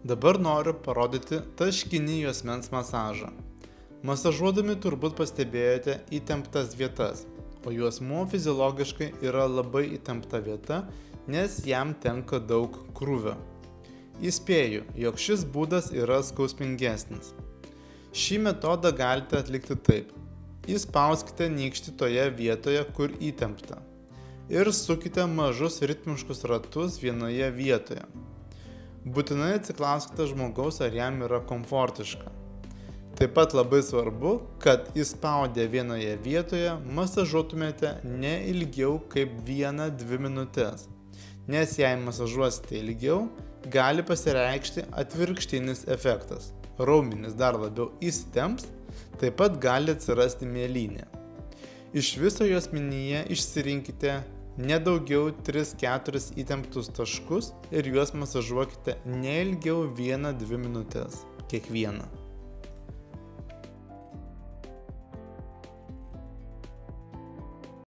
Dabar noriu parodyti taškinį juosmens masažą. Masažuodami turbūt pastebėjote įtemptas vietas, o juosmuo fiziologiškai yra labai įtempta vieta, nes jam tenka daug krūvio. Įspėju, jog šis būdas yra skausmingesnis. Šį metodą galite atlikti taip. Įspauskite nykštį toje vietoje, kur įtempta, ir sukite mažus ritmiškus ratus vienoje vietoje. Būtinai atsiklauskite žmogaus, ar jam yra komfortiška. Taip pat labai svarbu, kad įspaudę vienoje vietoje masažuotumėte ne ilgiau kaip 1-2 minutės, nes jei masažuosite ilgiau, gali pasireikšti atvirkštinis efektas. Raumenys dar labiau įsitemps, taip pat gali atsirasti mėlynė. Iš viso juosmenyje išsirinkite ne daugiau 3-4 įtemptus taškus ir juos masažuokite ne ilgiau 1-2 minutės kiekvieną.